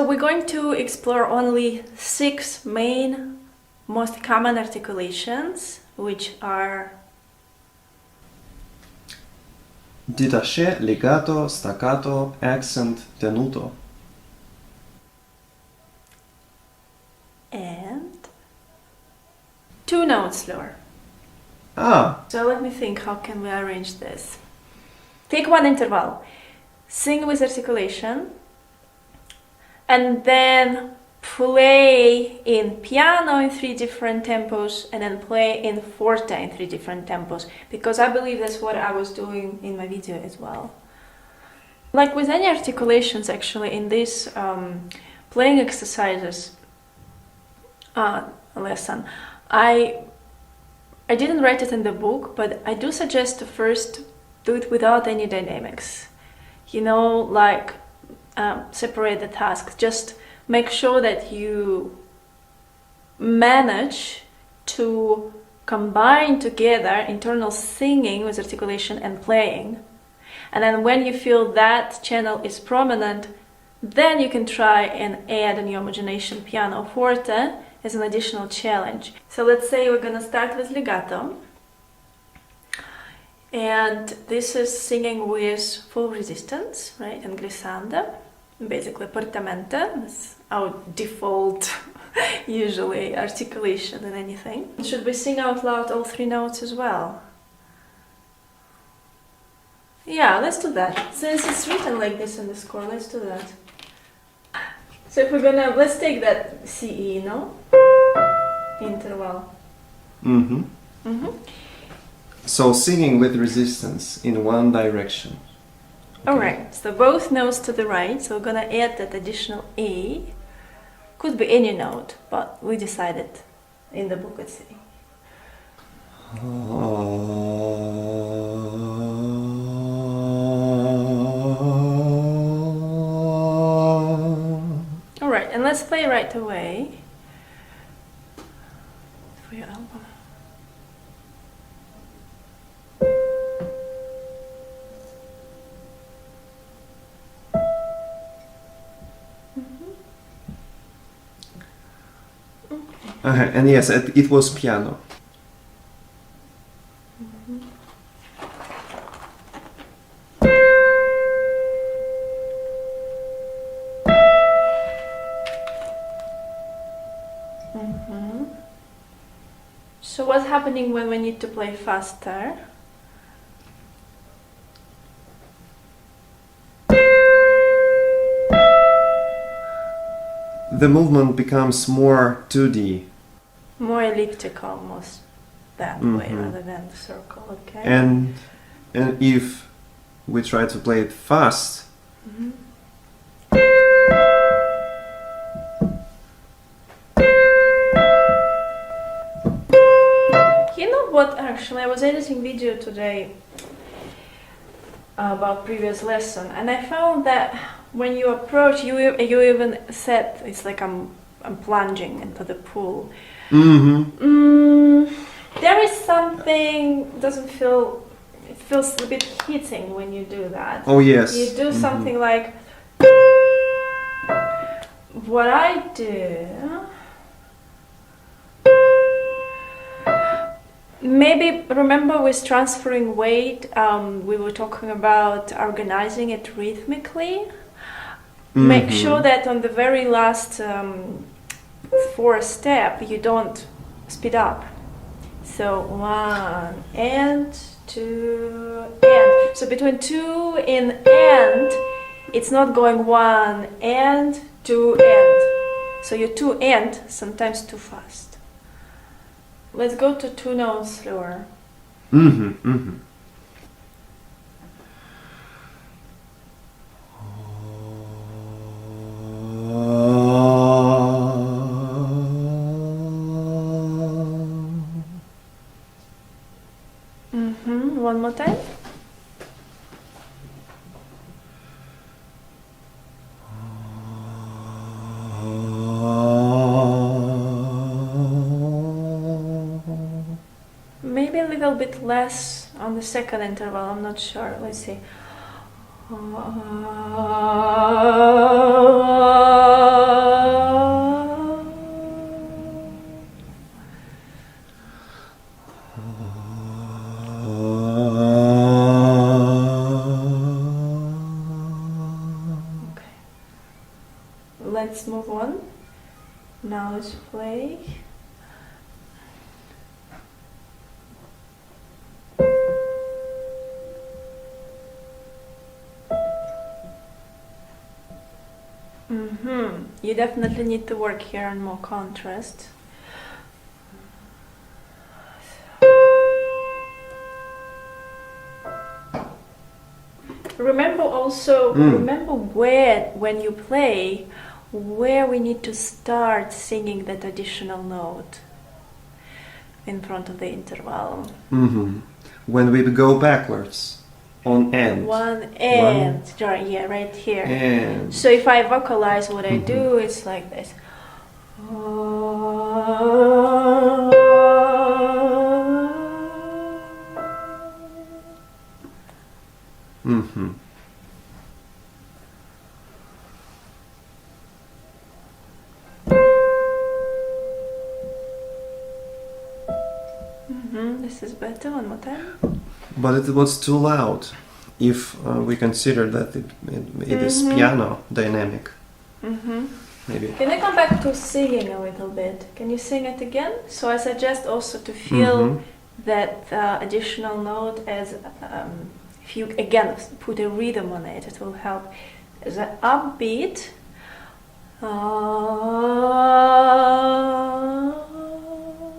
we're going to explore only 6 main, most common articulations, which are détaché, legato, staccato, accent, tenuto. and 2 notes slower. Ah, So let me think, how can we arrange this? Take 1 interval, sing with articulation, and then play in piano in 3 different tempos, and then play in forte in 3 different tempos, because I believe that's what I was doing in my video as well. Like with any articulations, actually, in these playing exercises lesson, I didn't write it in the book, but I do suggest to first do it without any dynamics. You know, like separate the tasks. Just make sure that you manage to combine together internal singing with articulation and playing. And then when you feel that channel is prominent, then you can try and add in your imagination piano forte as an additional challenge. So let's say we're gonna start with legato, and this is singing with full resistance, right, and glissando, basically portamento. That's our default usually articulation in anything. Should we sing out loud all 3 notes as well? Yeah, let's do that. Since it's written like this in the score, let's do that. So if we're gonna, let's take that CE, no? Interval. mm-hmm. So singing with resistance in one direction. Okay. Alright, so both notes to the right, so we're gonna add that additional A. Could be any note, but we decided in the book it's A. Alright, and let's play right away for your album. And yes, it was piano. So what's happening when we need to play faster? The movement becomes more 2D. More elliptical, almost that way rather than the circle, okay? And if we try to play it fast, You know what, actually, I was editing video today about previous lesson, and I found that when you approach, you even said it's like I'm plunging into the pool. There is something, doesn't feel, it feels a bit hitting when you do that. oh yes. You do something like what I do. Maybe remember with transferring weight, we were talking about organizing it rhythmically. Make sure that on the very last 4th step you don't speed up. So 1 and 2 and. So between 2 and it's not going 1 and 2 and. So you 2 and sometimes too fast. Let's go to 2 notes slower. One more time. Maybe a little bit less on the second interval, I'm not sure. Let's see. Now let's play. You definitely need to work here on more contrast. Remember also, remember where, when you play, where we need to start singing that additional note in front of the interval. When we go backwards on end. One end, yeah, right here. And. So if I vocalize what I do, it's like this. This is better. One more time. But it was too loud if we consider that it is piano dynamic. Maybe. Can I come back to singing a little bit? Can you sing it again? So I suggest also to feel that additional note as if you again put a rhythm on it, it will help. As an upbeat.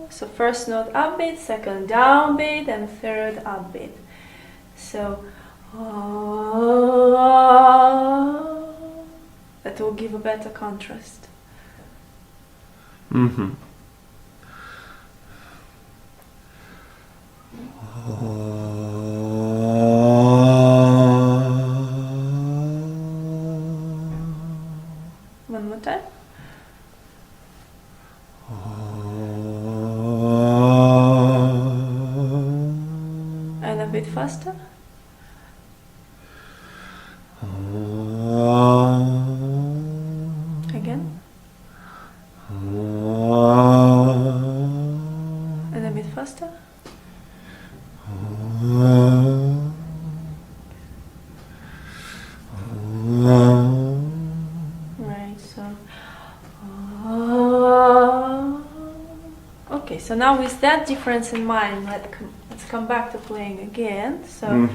So first note upbeat, second downbeat, and third upbeat. So that will give a better contrast. One more time. And a bit faster. Again. And a bit faster. Right, so okay, so now with that difference in mind, let's come back to playing again. So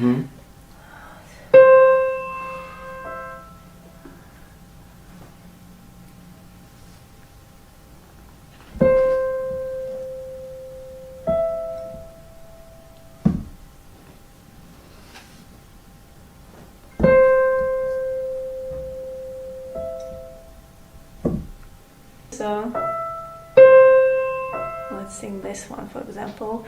let's sing this one, for example.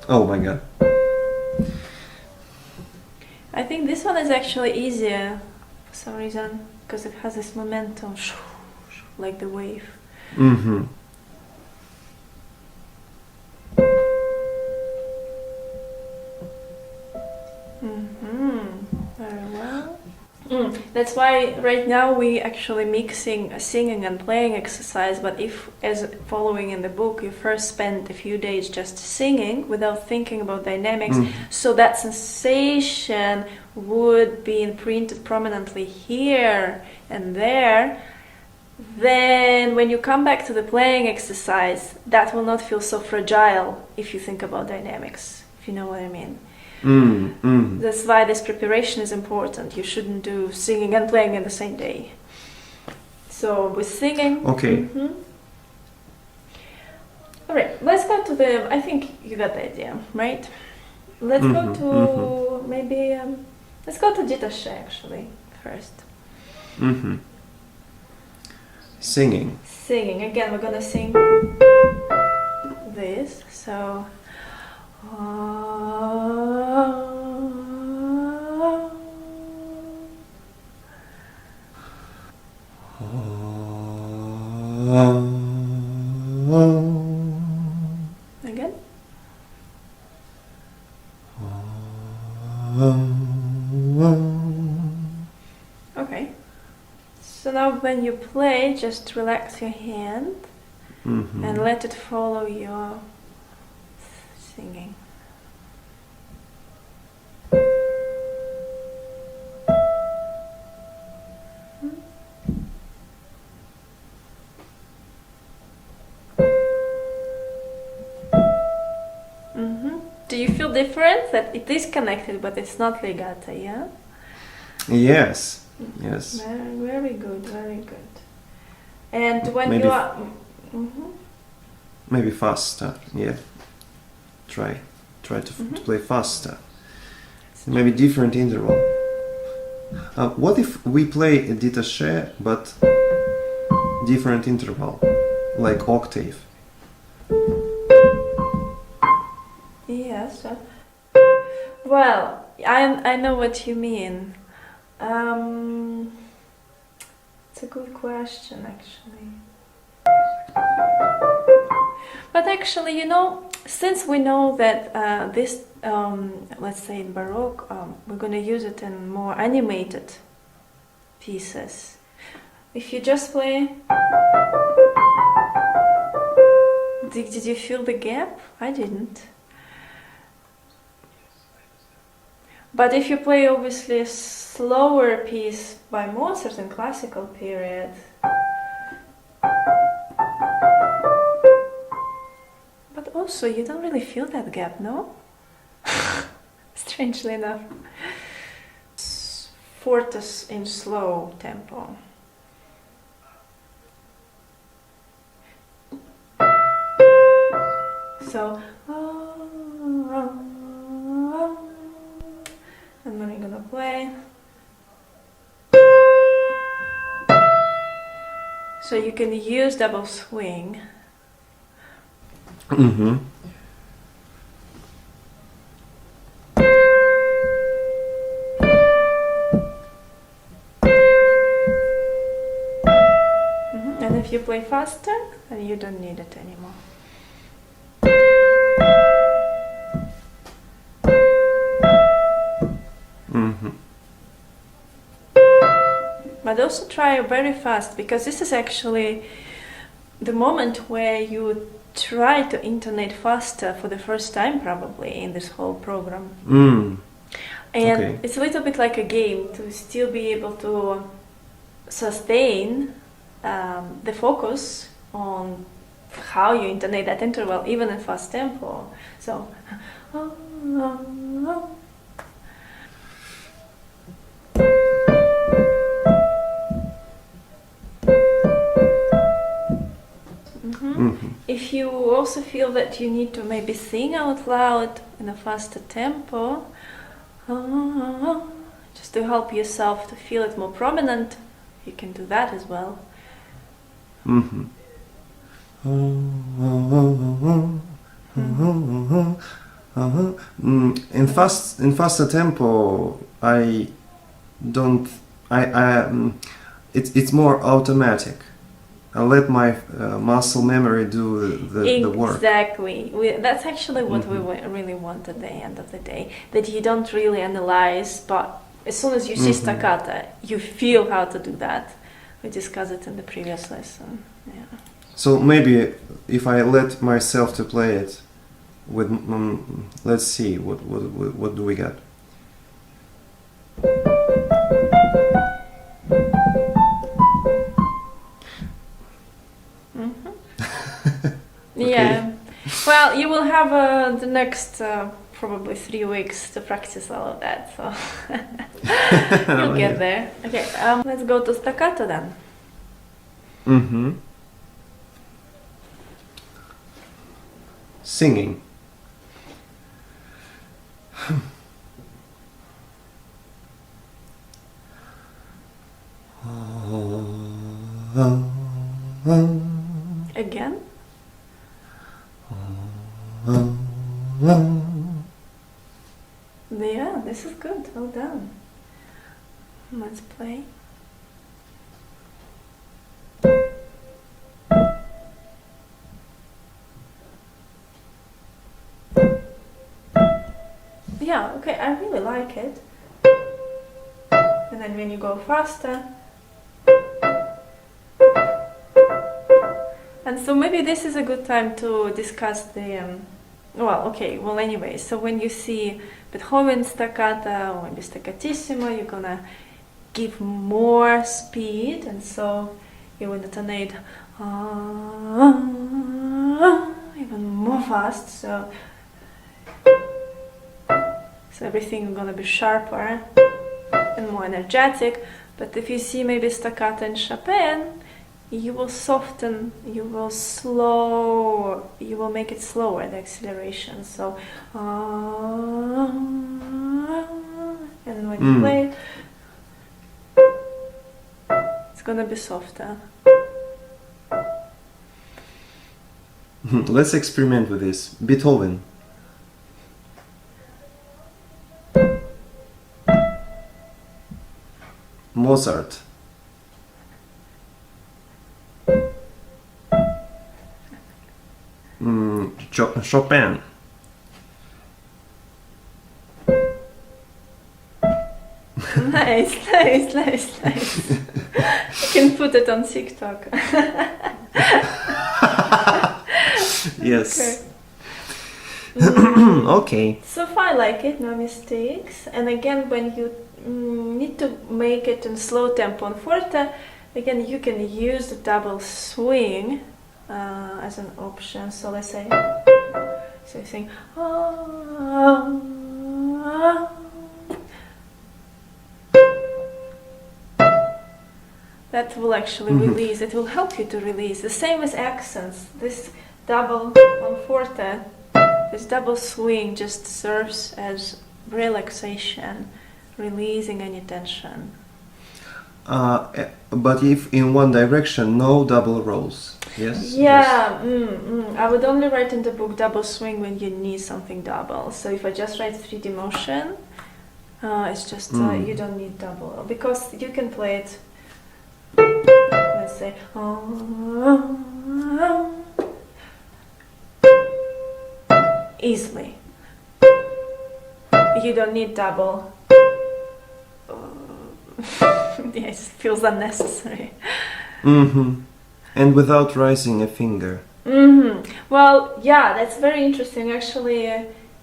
Oh my god. I think this one is actually easier for some reason because it has this momentum, like the wave. Very well. That's why right now we actually mixing a singing and playing exercise, but if, as following in the book, you first spend a few days just singing without thinking about dynamics, so that sensation would be imprinted prominently here and there, then when you come back to the playing exercise, that will not feel so fragile if you think about dynamics, if you know what I mean. That's why this preparation is important. You shouldn't do singing and playing in the same day. So with singing, all right, let's go to the, I think you got the idea, right? Let's go to maybe let's go to détaché actually first. Singing Again, we're gonna sing this, so again. when you play, just relax your hand and let it follow your singing. Do you feel different? That it is connected, but it's not legato, yeah? Yes. Yes. Very good, very good. And when Maybe you are... Maybe faster, yeah. Try to play faster. Maybe different interval. What if we play a détaché but different interval, like octave? Yes. Well, I know what you mean. It's a good question, actually. But actually, since we know that this, let's say in Baroque, we're going to use it in more animated pieces. If you just play... Did you feel the gap? I didn't. But if you play obviously a slower piece by Mozart in classical period, but also you don't really feel that gap, no? Strangely enough. Fortes in slow tempo. So, and then I'm gonna play. So you can use double swing. Mm-hmm. And if you play faster, then you don't need it anymore. But also try very fast, because this is actually the moment where you try to intonate faster for the first time, probably, in this whole program. And it's a little bit like a game to still be able to sustain the focus on how you intonate that interval, even in fast tempo. So, if you also feel that you need to maybe sing out loud in a faster tempo, just to help yourself to feel it more prominent, you can do that as well. In faster tempo, it's more automatic. I let my muscle memory do the work. Exactly. That's actually what we really want at the end of the day. That you don't really analyze, but as soon as you see staccato, you feel how to do that. We discussed it in the previous lesson. Yeah. So maybe if I let myself to play it with, let's see, what do we get? Yeah. Well, you will have the next probably 3 weeks to practice all of that, so you'll get there. Okay, let's go to staccato then. Singing. Again? Yeah, this is good. Well done. Let's play. Yeah, okay, I really like it. And then when you go faster, And so maybe this is a good time to discuss the, anyway, so when you see Beethoven staccata or maybe staccatissimo, you're gonna give more speed, and so you will intonate even more fast, so everything is gonna be sharper and more energetic. But if you see maybe staccato in Chopin, you will soften, you will slow, you will make it slower, the acceleration. So, and when you play, it's gonna be softer. Let's experiment with this. Beethoven. Mozart. Chopin. Nice. You can put it on TikTok. Yes. Okay. So far I like it, no mistakes. And again, when you need to make it in slow tempo on forte, again you can use the double swing as an option. So let's say, so you sing, that will actually release, it will help you to release. The same as accents. This double on forte, this double swing just serves as relaxation, releasing any tension. But if in one direction, no double rolls. Yes? Yeah, I would only write in the book double swing when you need something double. So if I just write 3D motion, it's just, you don't need double. Because you can play it, let's say, easily. You don't need double. Yes, it feels unnecessary. And without raising a finger. Well, yeah, that's very interesting. Actually,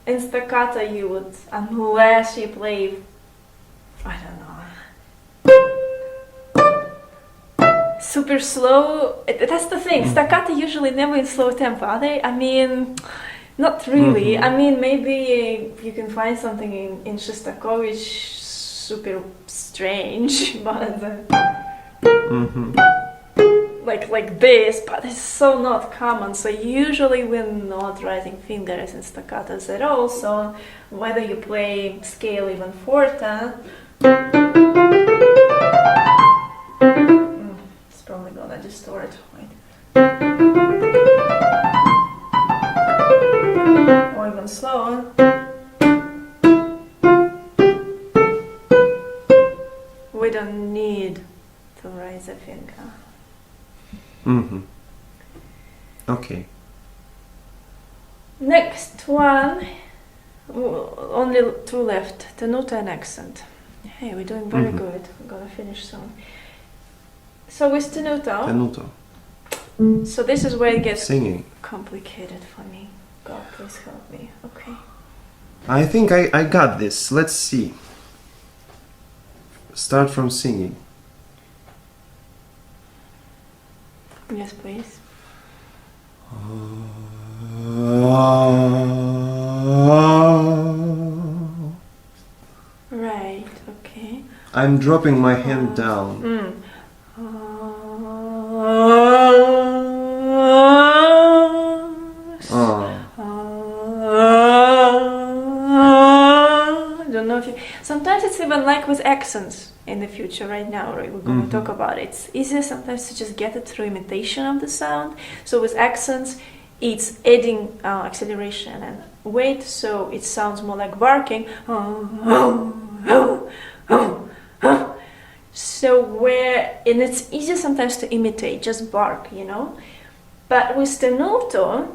in staccato you would, unless you play, I don't know, super slow. That's the thing. Staccato usually never in slow tempo, are they? I mean, not really. I mean, maybe you can find something in Shostakovich super strange, but like this, but it's so not common. So usually we're not writing fingers in staccatos at all. So whether you play scale even forte, it's probably gonna distort, right? Or even slower. We don't need to raise a finger. Okay. Next one, only two left, tenuto and accent. Hey, we're doing very good. We're gonna finish soon. So with tenuto. So this is where it gets Singing. complicated for me. God, please help me. Okay. I think I got this. Let's see. Start from singing. Yes, please. Right, okay. I'm dropping my hand down. I don't know if you... Sometimes it's even like with accents in the future. Right now, right, we're going to talk about it. It's easier sometimes to just get it through imitation of the sound. So with accents, it's adding acceleration and weight, so it sounds more like barking. So and it's easier sometimes to imitate, just bark, you know. But with tenuto,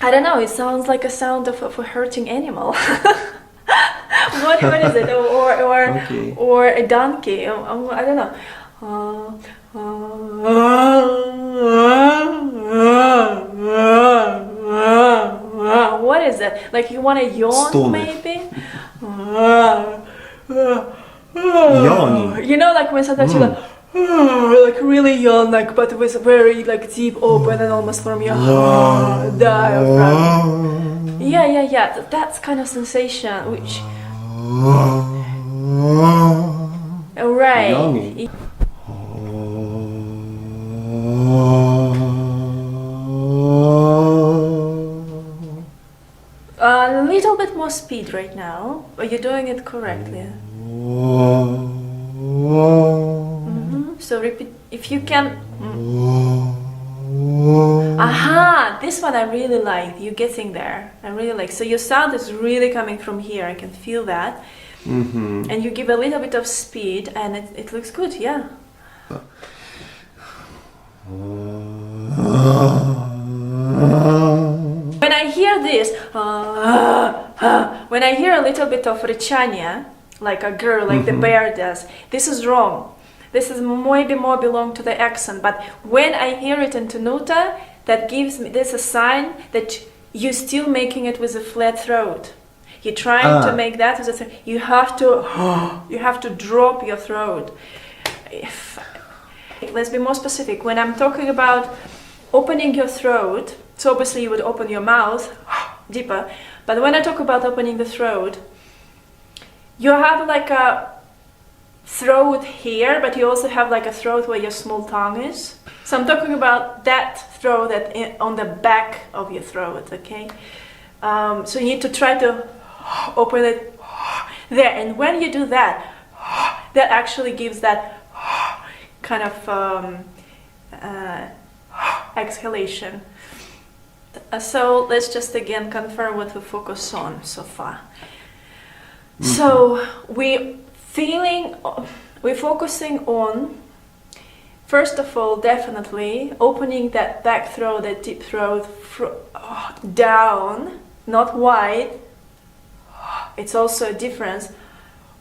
I don't know, it sounds like a sound of a hurting animal. What is it? Or a donkey? I don't know. What is that? Like you want to yawn, Stoner. maybe? Yawning. You know, like when sometimes you like really yawn, like but with very like deep open and almost from your diaphragm. Yeah. That's kind of sensation, which. Right. Yawning. A little bit more speed right now, but you're doing it correctly. So repeat if you can. Aha! This one I really like. You're getting there. I really like. So your sound is really coming from here. I can feel that. And you give a little bit of speed, and it looks good. Yeah. When I hear this, when I hear a little bit of rechania, like a girl, like the bear does, this is wrong. This is maybe more belong to the accent, but when I hear it in tenuta, that gives me this a sign that you're still making it with a flat throat. You're trying to make that with a throat. You have to drop your throat. Let's be more specific. When I'm talking about opening your throat, so obviously you would open your mouth deeper, but when I talk about opening the throat, you have like a throat here, but you also have like a throat where your small tongue is. So I'm talking about that throat on the back of your throat, okay? So you need to try to open it there, and when you do that, that actually gives that kind of exhalation. So let's just again confirm what we focus on so far. So we're focusing on, first of all, definitely opening that back throat, that deep throat down, not wide. It's also a difference.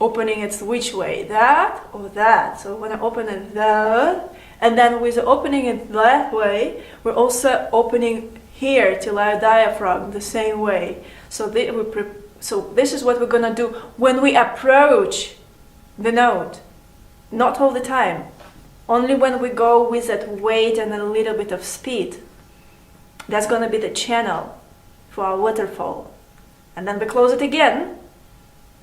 Opening it which way, that or that. So when I open it that, and then with opening it that way, we're also opening here till our diaphragm the same way. So this is what we're gonna do when we approach the note. Not all the time. Only when we go with that weight and a little bit of speed. That's gonna be the channel for our waterfall. And then we close it again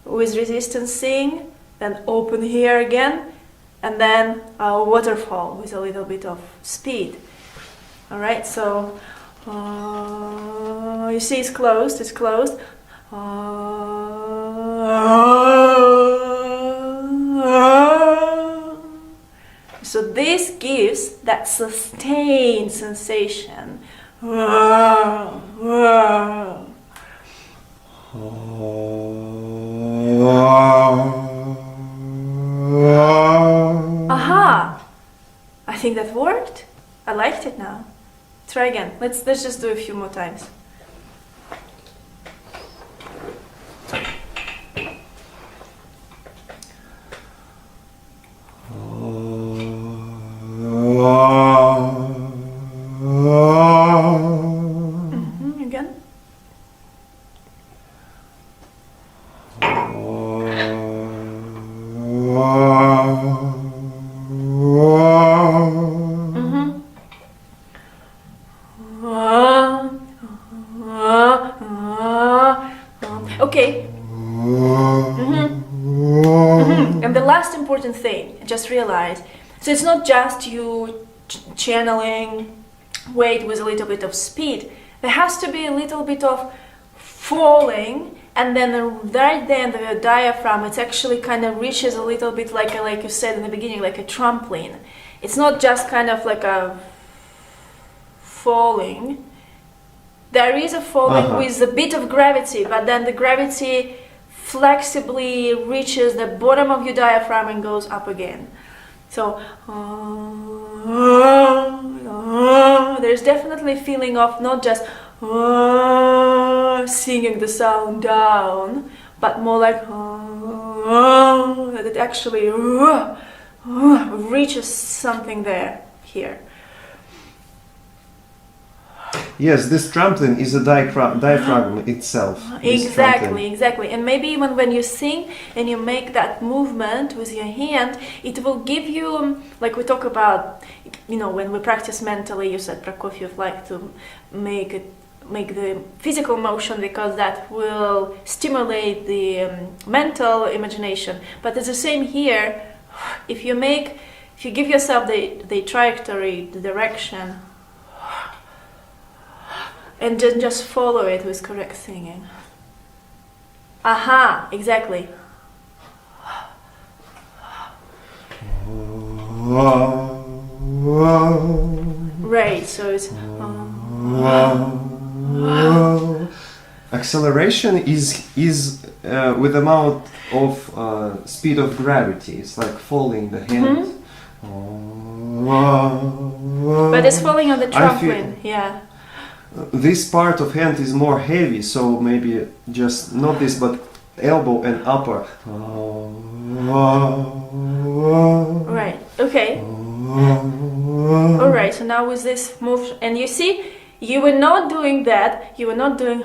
with resistancing, then open here again, and then our waterfall with a little bit of speed. All right, so you see it's closed, So this gives that sustained sensation. Aha! I think that worked. I liked it now. Try again. Let's just do a few more times. Again. Okay. And the last important thing, just realize, so it's not just you channeling weight with a little bit of speed. There has to be a little bit of falling, and then right there the diaphragm, it actually kind of reaches a little bit like you said in the beginning, like a trampoline. It's not just kind of like a falling. There is a falling with a bit of gravity, but then the gravity flexibly reaches the bottom of your diaphragm and goes up again. So there's definitely feeling of not just singing the sound down, but more like that it actually reaches something there, here. Yes, this trampling is a diaphragm itself. This trampling. Exactly. And maybe even when you sing and you make that movement with your hand, it will give you, like we talk about, when we practice mentally, you said Prokofiev liked to make the physical motion because that will stimulate the mental imagination. But it's the same here. If you give yourself the trajectory, the direction, and then just follow it with correct singing. Aha, exactly. Right, so it's... Acceleration is with the amount of speed of gravity. It's like folding the hand. But it's falling on the trampoline, yeah. This part of hand is more heavy, so maybe just not this, but elbow and upper. Right, okay. Alright, so now with this move, and you see, you were not doing that, you were not doing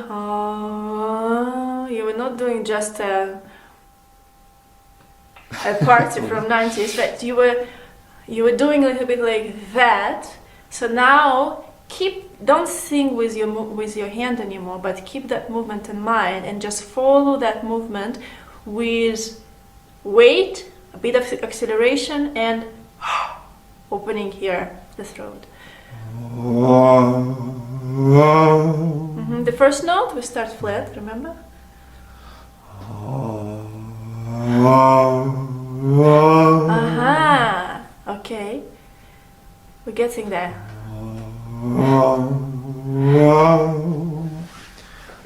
you were not doing just a party from 90s, right? You were doing a little bit like that. So now don't sing with your hand anymore, but keep that movement in mind and just follow that movement with weight, a bit of acceleration, and opening here the throat. The first note we start flat, remember? Aha, okay, we're getting there.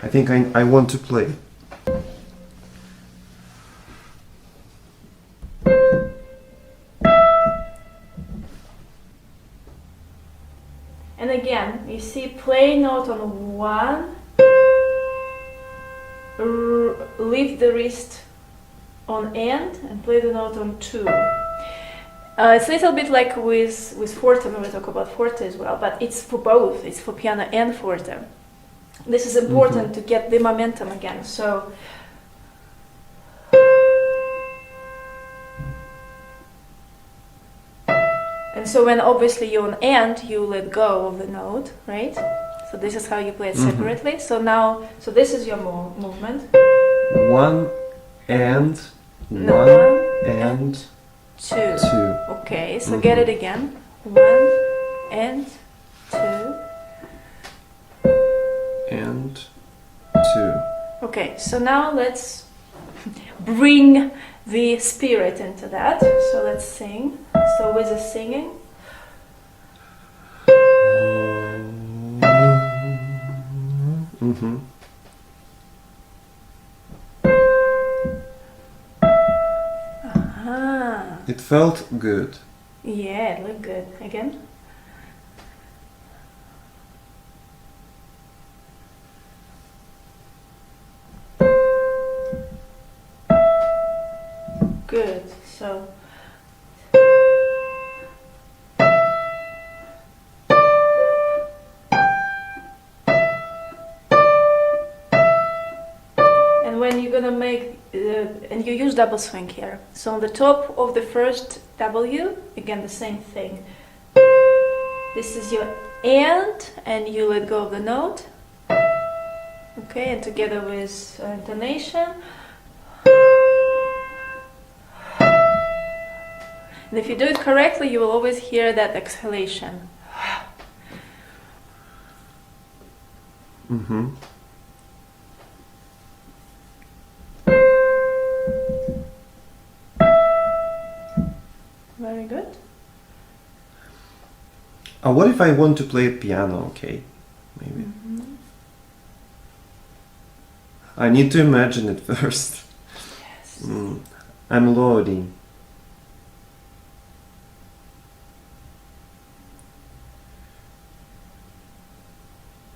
I think I want to play. And again, you see play note on 1, lift the wrist on end and play the note on 2. It's a little bit like with forte, when we talk about forte as well, but it's for both, it's for piano and forte. This is important to get the momentum again, so... And so when obviously you're on end, you let go of the note, right? So this is how you play it separately. So now, this is your movement. 1 and 1 and 2. 2. Okay, so get it again. 1 and 2. And 2. Okay, so now let's bring the spirit into that. So let's sing. So with the singing. It felt good. Yeah, it looked good. Again. Good. So. And when you're gonna make, and you use double swing here. So on the top of the first W, again the same thing. This is your and you let go of the note. Okay, and together with intonation. And if you do it correctly, you will always hear that exhalation. Very good. What if I want to play piano? Okay, maybe. I need to imagine it first. Yes. I'm loading.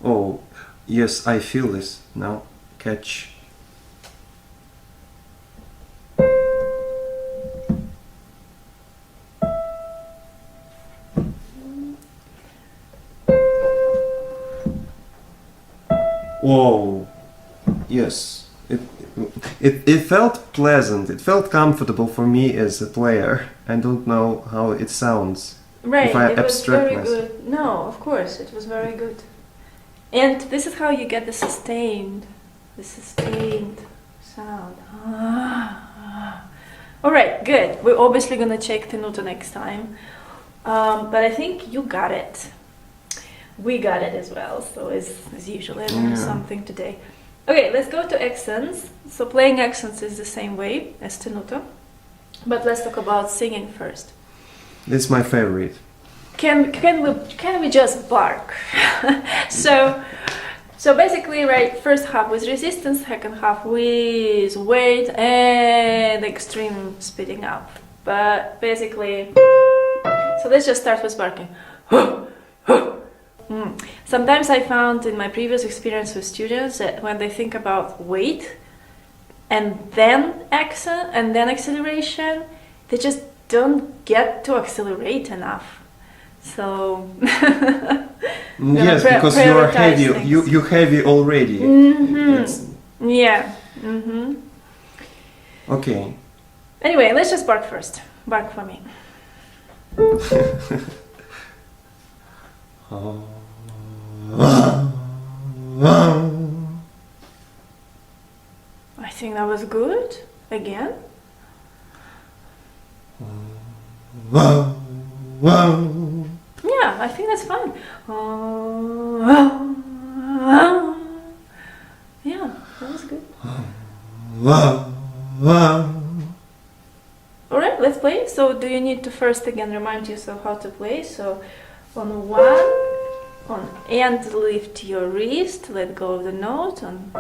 Oh, yes, I feel this now. Catch. Oh, yes. It felt pleasant. It felt comfortable for me as a player. I don't know how it sounds. Right, If I it was abstract very myself. good. No, of course, it was very good. And this is how you get the sustained sound. All right, good. We're obviously gonna check tenuto next time, but I think you got it. We got it as well. So as usual, I learned something today. Okay, let's go to accents. So playing accents is the same way as tenuto, but let's talk about singing first. It's my favorite. Can we just bark? So basically, right, first half with resistance, second half with weight and extreme speeding up. But basically, so let's just start with barking. Sometimes I found in my previous experience with students that when they think about weight and then accent and then acceleration, they just don't get to accelerate enough. So yes, because you are heavy. You heavy already. Yeah. Okay. Anyway, let's just bark first. Bark for me. I think that was good. Again. Yeah, I think that's fine. Yeah, that was good. Alright, let's play. So do you need to first again remind yourself how to play? So on one, and lift your wrist, let go of the note. On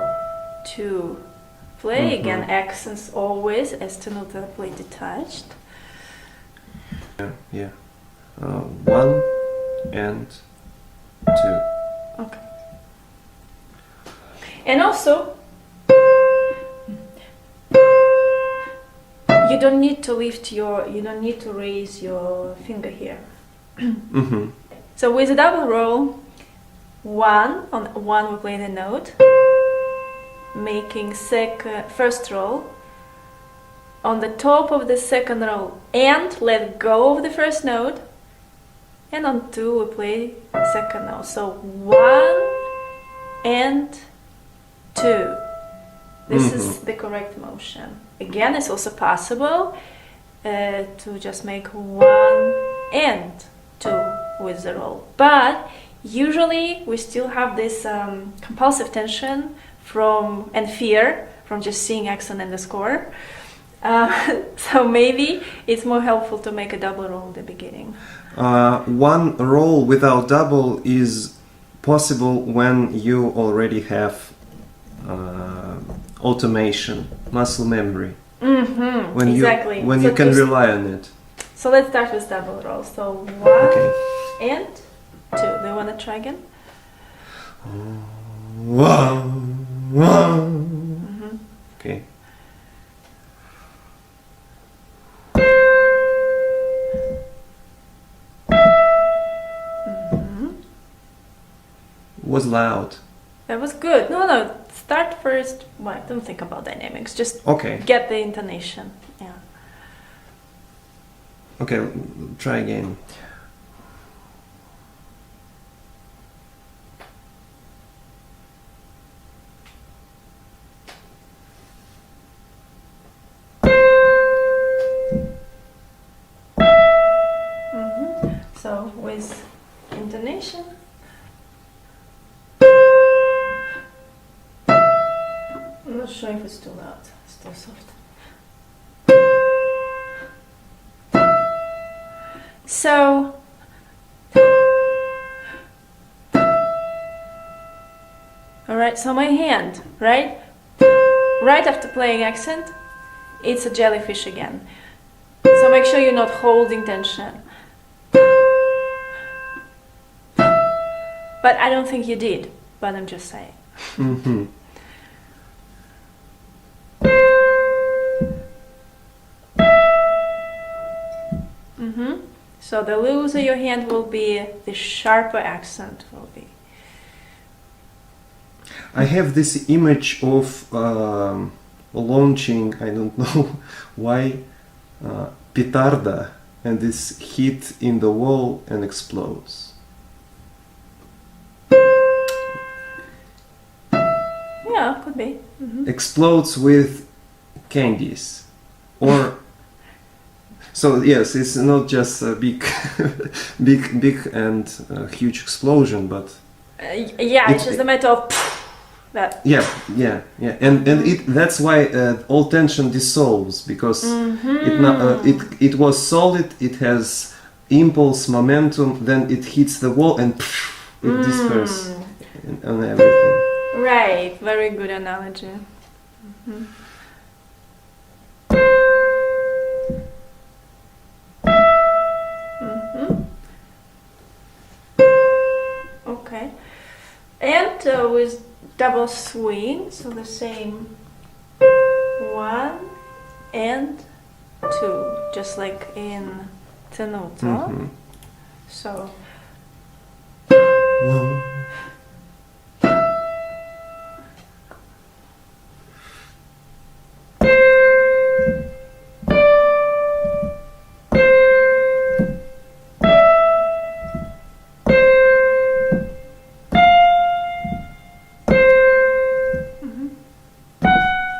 two, play again, accents always as tenuto play detached. Yeah. 1 and 2. Okay. And also, you don't need to raise your finger here. So with a double roll, on one we play the note, making first roll. On the top of the second roll and let go of the first note, and on 2 we play second note. So 1 and 2. This is the correct motion. Again, it's also possible to just make 1 and 2 with the roll, but usually we still have this compulsive tension and fear from just seeing accent and the score. So maybe it's more helpful to make a double roll at the beginning. One roll without double is possible when you already have automation, muscle memory. When exactly. When you can rely on it. So let's start with double roll. So 1 and 2. Do you want to try again? 1. Okay. Was loud. That was good. No. Start first. Well, don't think about dynamics. Just get the intonation. Yeah. Okay, try again. So with intonation. I'm not sure if it's too loud. It's too soft. So alright, so my hand, right after playing accent, it's a jellyfish again. So make sure you're not holding tension. But I don't think you did, but I'm just saying. So the looser your hand will be, the sharper accent will be. I have this image of launching, I don't know why, petarda, and this hit in the wall and explodes. Yeah, could be. Mm-hmm. Explodes with candies. Or so yes, it's not just a big big and huge explosion, but Yeah, it's just a matter of that. yeah, and that's why all tension dissolves, because it was solid, it has impulse, momentum, then it hits the wall and it disperses on everything. Right, very good analogy. Mm-hmm. Okay, and with double swing, so the same 1 and 2, just like in tenuto. So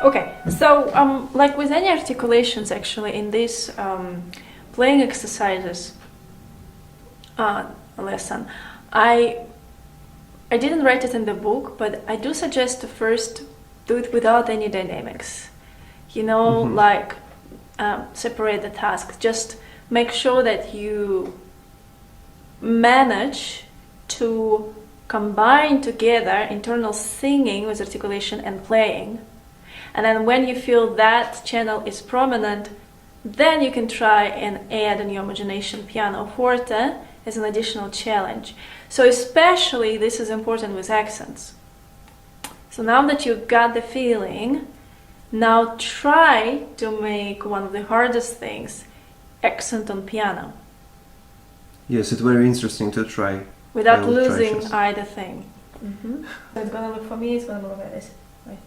okay, so like with any articulations, actually, in these playing exercises lesson, I didn't write it in the book, but I do suggest to first do it without any dynamics. You know, like separate the tasks. Just make sure that you manage to combine together internal singing with articulation and playing. And then when you feel that channel is prominent, then you can try and add in your imagination pianoforte as an additional challenge. So especially this is important with accents. So now that you got the feeling, now try to make one of the hardest things, accent on piano. Yes, it's very interesting to try. Without losing either thing. So it's gonna look, for me, it's gonna look like this. Right.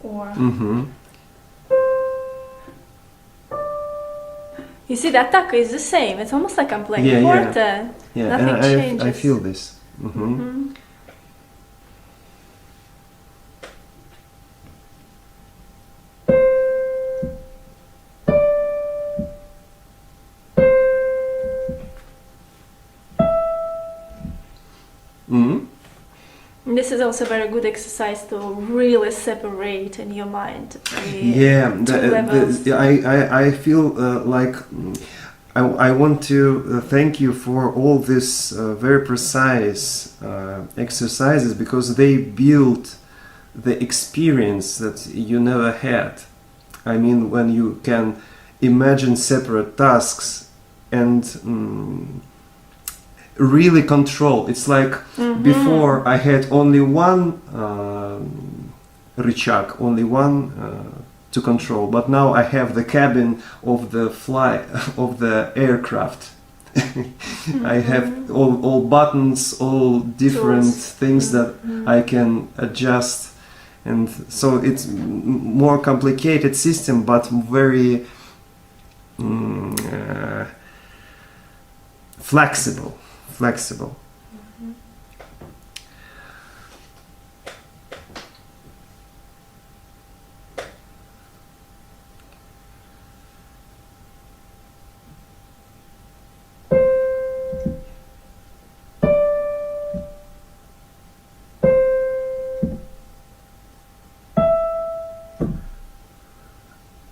Or you see, that taco is the same. It's almost like I'm playing forte. Yeah, nothing changes. I feel this. This is also a very good exercise to really separate in your mind. I feel like I want to thank you for all these very precise exercises, because they build the experience that you never had. I mean, when you can imagine separate tasks and really control. It's like before I had only one rычаг, only one to control, but now I have the cabin of the aircraft. I have all buttons, all different things that I can adjust, and so it's more complicated system, but very flexible.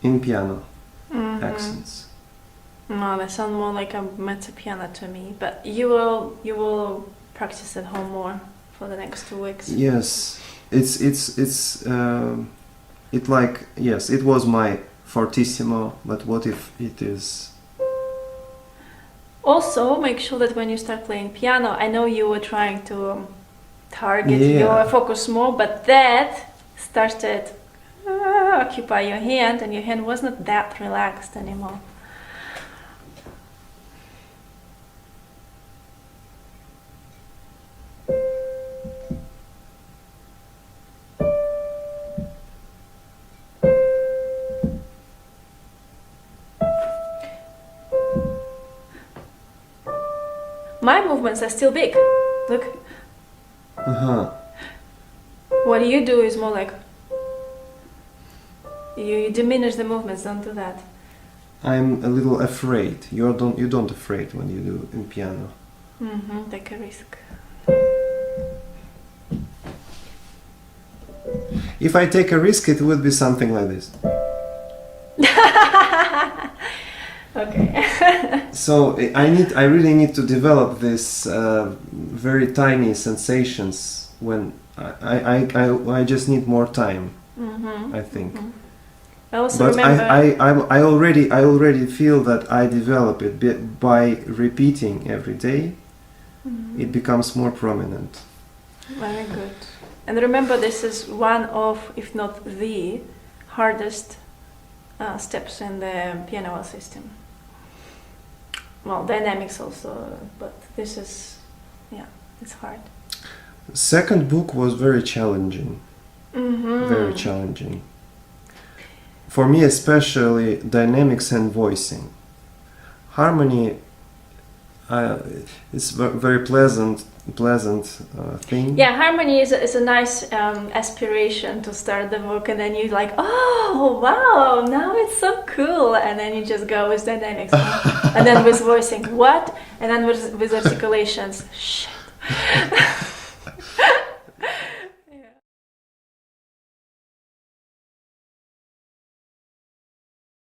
In piano accents. No, they sound more like a mezzo piano to me, but you will practice at home more for the next 2 weeks. Yes, it was my fortissimo, but what if it is? Also, make sure that when you start playing piano, I know you were trying to target your focus more, but that started occupy your hand, and your hand was not that relaxed anymore. my movements are still big. Look, Uh-huh. what you do is more like you diminish the movements. Don't do that. I'm a little afraid. You don't afraid when you do in piano. Take a risk. If I take a risk, it would be something like this. Okay. So I really need to develop this very tiny sensations when I just need more time. I think. I also But remember. I already feel that I develop it by repeating every day. It becomes more prominent. Very good. And remember, this is one of, if not the hardest steps in the piano system. Well, dynamics also, but this is, yeah, it's hard. Second book was very challenging. Very challenging. For me, especially dynamics and voicing. Harmony is very pleasant thing. Yeah, harmony is a nice aspiration to start the book, and then you like, oh wow, now it's so cool, and then you just go with dynamics, and then with voicing, what, and then with articulations, shit.